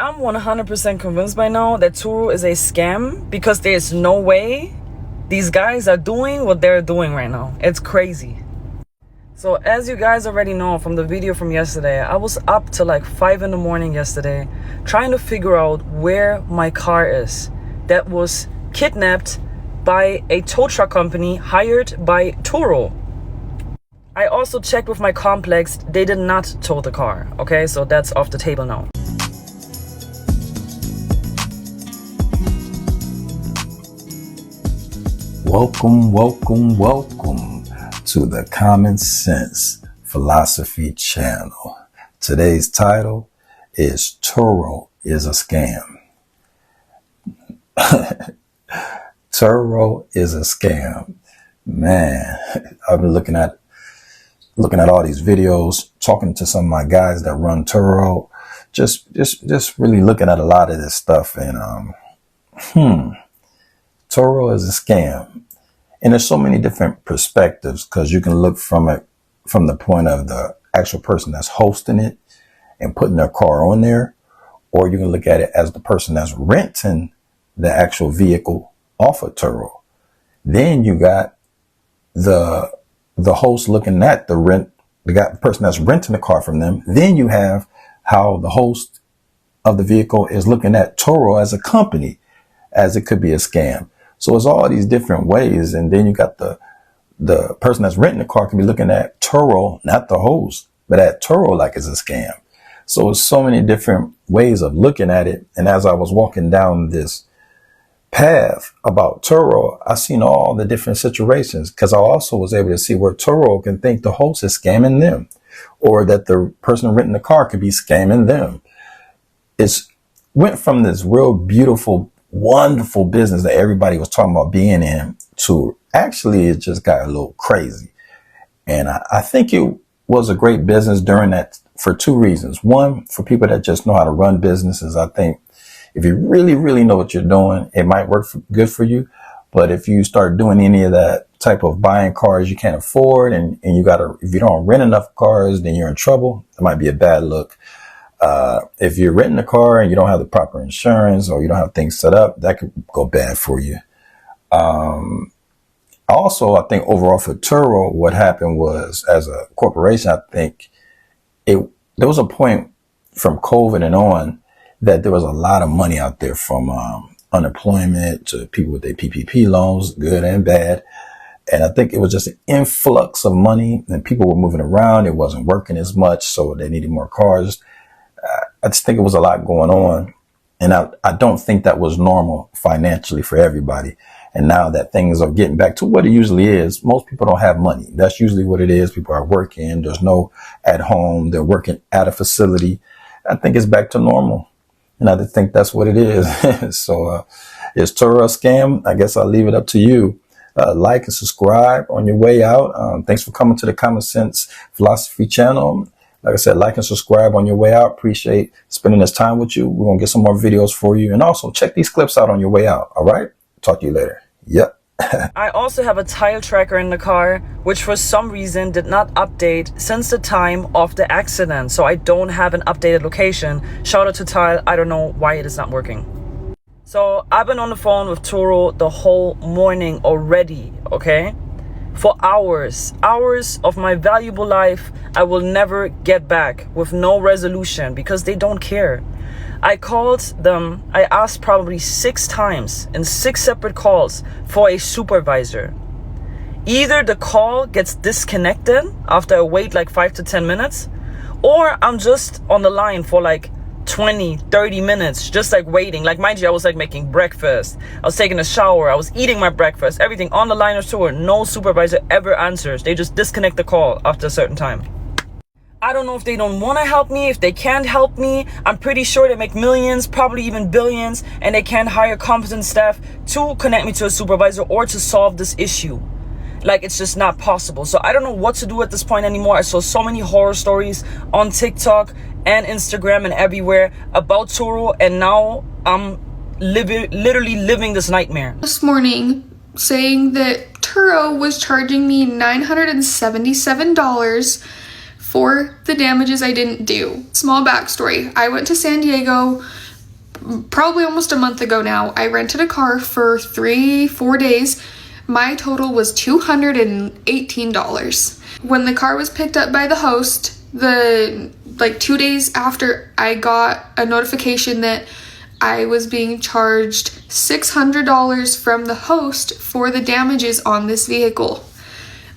I'm 100% convinced by now that Turo is a scam because there's no way these guys are doing what they're doing right now. It's crazy. So as you guys already know from the video from yesterday, I was up till like 5 in the morning yesterday trying to figure out where my car is that was kidnapped by a tow truck company hired by Turo. I also checked with my complex. They did not tow the car. Okay, so that's off the table now. Welcome to the Common Sense Philosophy channel. Today's title is Turo is a Scam. Turo is a scam. Man, I've been looking at all these videos, talking to some of my guys that run Turo, just really looking at a lot of this stuff, and Turo is a scam. And there's so many different perspectives, because you can look from it from the point of the actual person that's hosting it and putting their car on there, or you can look at it as the person that's renting the actual vehicle off of Turo. Then you got the host looking at the person that's renting the car from them. Then you have how the host of the vehicle is looking at Turo as a company, as it could be a scam. So it's all these different ways. And then you got the person that's renting the car can be looking at Turo, not the host, but at Turo like it's a scam. So it's so many different ways of looking at it. And as I was walking down this path about Turo, I seen all the different situations, because I also was able to see where Turo can think the host is scamming them, or that the person renting the car could be scamming them. It's went from this real beautiful, wonderful business that everybody was talking about being in to actually it just got a little crazy. And I think it was a great business during that for two reasons. One, for people that just know how to run businesses. I think if you really, really know what you're doing, it might work good for you. But if you start doing any of that type of buying cars you can't afford, and if you don't rent enough cars, then you're in trouble. It might be a bad look. If you're renting a car and you don't have the proper insurance, or you don't have things set up, that could go bad for you. Also, I think overall for Turo, what happened was, as a corporation, I think there was a point from COVID and on that there was a lot of money out there, from unemployment to people with their PPP loans, good and bad. And I think it was just an influx of money, and people were moving around. It wasn't working as much, so they needed more cars. I just think it was a lot going on. And I don't think that was normal financially for everybody. And now that things are getting back to what it usually is, most people don't have money. That's usually what it is. People are working. There's no at home. They're working at a facility. I think it's back to normal. And I think that's what it is. So is Turo a scam? I guess I'll leave it up to you. Like and subscribe on your way out. Thanks for coming to the Common Sense Philosophy channel. Like I said, like and subscribe on your way out. Appreciate spending this time with you. We're going to get some more videos for you. And also check these clips out on your way out. All right. Talk to you later. Yep. I also have a tile tracker in the car, which for some reason did not update since the time of the accident. So I don't have an updated location. Shout out to Tile. I don't know why it is not working. So I've been on the phone with Turo the whole morning already, okay? For hours of my valuable life I will never get back, with no resolution, because they don't care. I called them, I asked probably 6 times in 6 separate calls for a supervisor. Either the call gets disconnected after I wait like 5 to 10 minutes, or I'm just on the line for like 20, 30 minutes, just like waiting. Like, mind you, I was like making breakfast, I was taking a shower, I was eating my breakfast, everything on the line of Turo. No supervisor ever answers. They just disconnect the call after a certain time. I don't know if they don't want to help me, if they can't help me. I'm pretty sure they make millions, probably even billions, and they can't hire competent staff to connect me to a supervisor or to solve this issue. Like, it's just not possible. So I don't know what to do at this point anymore. I saw so many horror stories on TikTok and Instagram and everywhere about Turo, and now I'm literally living this nightmare. This morning, saying that Turo was charging me $977 for the damages I didn't do. Small backstory. I went to San Diego probably almost a month ago now, I rented a car for 3-4 days. My total was $218. When the car was picked up by the host, 2 days after, I got a notification that I was being charged $600 from the host for the damages on this vehicle.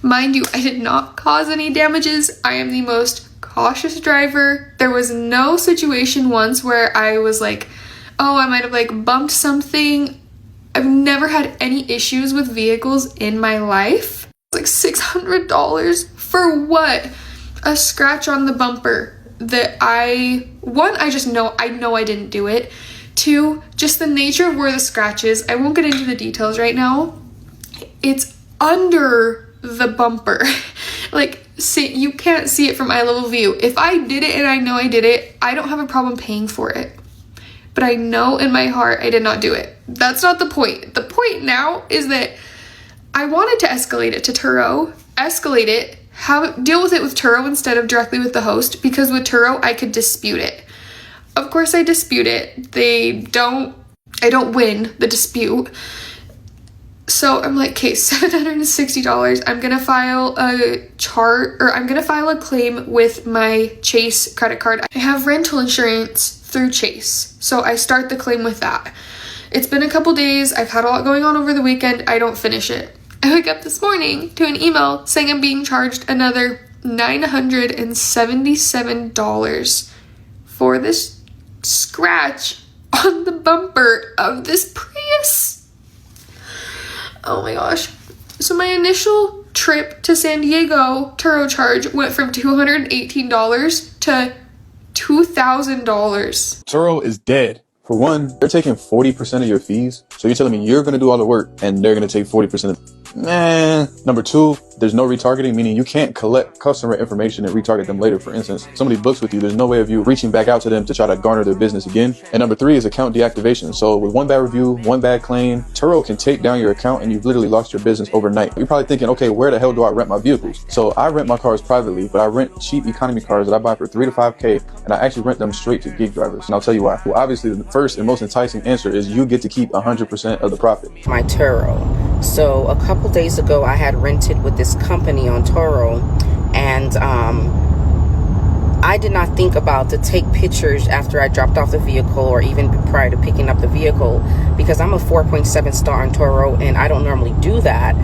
Mind you, I did not cause any damages. I am the most cautious driver. There was no situation once where I was like, oh, I might have bumped something. I've never had any issues with vehicles in my life. $600 for what? A scratch on the bumper that I know I didn't do it. 2, just the nature of where the scratch is. I won't get into the details right now. It's under the bumper. You can't see it from eye level view. If I did it and I know I did it, I don't have a problem paying for it. But I know in my heart I did not do it. That's not the point. The point now is that I wanted to escalate it to Turo, deal with it with Turo instead of directly with the host, because with Turo I could dispute it. Of course I dispute it. I don't win the dispute. So I'm like, okay, $760. I'm gonna file a claim with my Chase credit card. I have rental insurance through Chase, so I start the claim with that. It's been a couple days. I've had a lot going on over the weekend. I don't finish it. I wake up this morning to an email saying I'm being charged another $977 for this scratch on the bumper of this Prius. Oh my gosh. So my initial trip to San Diego Turo charge went from $218 to $2,000. Turo is dead. For one, they're taking 40% of your fees. So you're telling me you're going to do all the work and they're going to take 40% of Number 2, there's no retargeting, meaning you can't collect customer information and retarget them later. For instance, somebody books with you, there's no way of you reaching back out to them to try to garner their business again. And number 3 is account deactivation. So with one bad review, one bad claim, Turo can take down your account and you've literally lost your business overnight. You're probably thinking, okay, where the hell do I rent my vehicles? So I rent my cars privately, but I rent cheap economy cars that I buy for $3 to $5K, and I actually rent them straight to gig drivers. And I'll tell you why. Well, obviously the first and most enticing answer is you get to keep 100% of the profit. My Turo. So a couple days ago, I had rented with this company on Turo, and I did not think about to take pictures after I dropped off the vehicle or even prior to picking up the vehicle, because I'm a 4.7 star on Turo, and I don't normally do that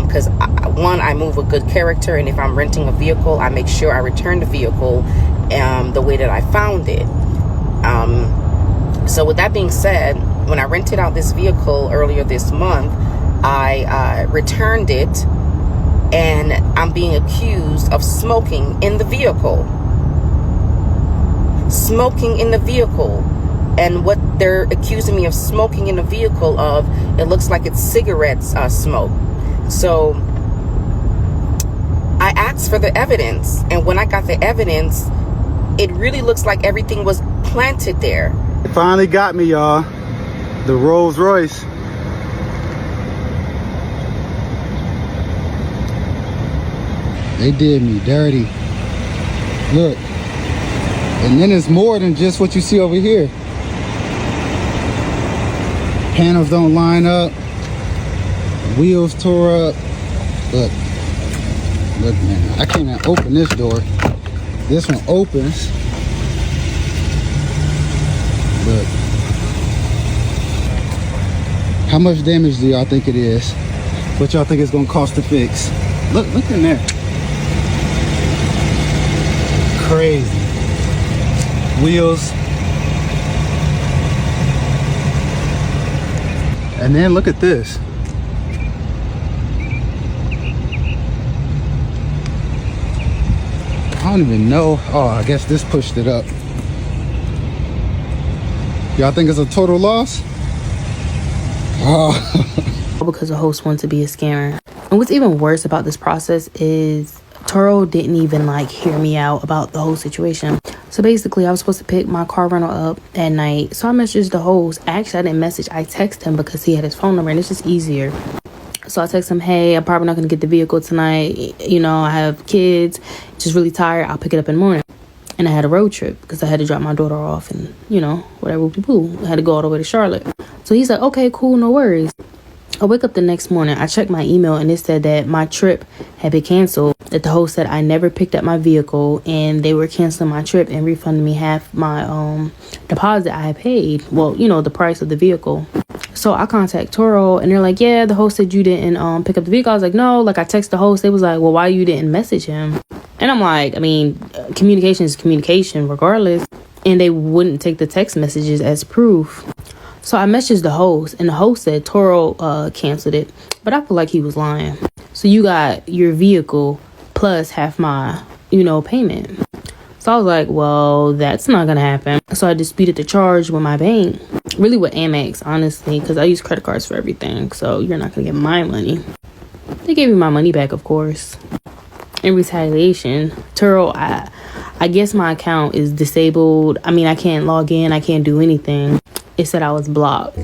because one, I move with good character, and if I'm renting a vehicle, I make sure I return the vehicle the way that I found it. So with that being said, when I rented out this vehicle earlier this month, I returned it, and I'm being accused of smoking in the vehicle. Smoking in the vehicle. And what they're accusing me of smoking in the vehicle of, it looks like it's cigarettes smoke. So I asked for the evidence, and when I got the evidence, it really looks like everything was planted there. It finally got me, y'all. The Rolls Royce. They did me dirty. Look. And then it's more than just what you see over here. Panels don't line up. Wheels tore up. Look. Look, man. I can't even open this door. This one opens. Look. How much damage do y'all think it is? What y'all think it's gonna cost to fix? Look in there. Crazy. Wheels. And then look at this. I don't even know. Oh, I guess this pushed it up. Y'all think it's a total loss? Oh. Because the host wants to be a scammer. And what's even worse about this process is Turo didn't even hear me out about the whole situation. So basically, I was supposed to pick my car rental up at night. So I messaged the host. Actually, I didn't message. I texted him because he had his phone number, and it's just easier. So I text him, hey, I'm probably not going to get the vehicle tonight. You know, I have kids, just really tired. I'll pick it up in the morning. and I had a road trip because I had to drop my daughter off and, you know, whatever, boo. I had to go all the way to Charlotte. So he's like, okay, cool, no worries. I wake up the next morning, I checked my email, and it said that my trip had been canceled, that the host said I never picked up my vehicle, and they were canceling my trip and refunding me half my deposit I had paid. Well, you know, the price of the vehicle. So I contact Turo, and they're like, yeah, the host said you didn't pick up the vehicle. I was like, no. Like, I texted the host. They was like, well, why you didn't message him? And I'm like, I mean, communication is communication regardless. And they wouldn't take the text messages as proof. So I messaged the host, and the host said Turo canceled it, but I feel like he was lying. So you got your vehicle plus half my, you know, payment. So I was like, well, that's not gonna happen. So I disputed the charge with my bank, really with Amex, honestly, because I use credit cards for everything. So you're not gonna get my money. They gave me my money back, of course. In retaliation, Turo, I guess my account is disabled. I mean, I can't log in. I can't do anything. It said I was blocked.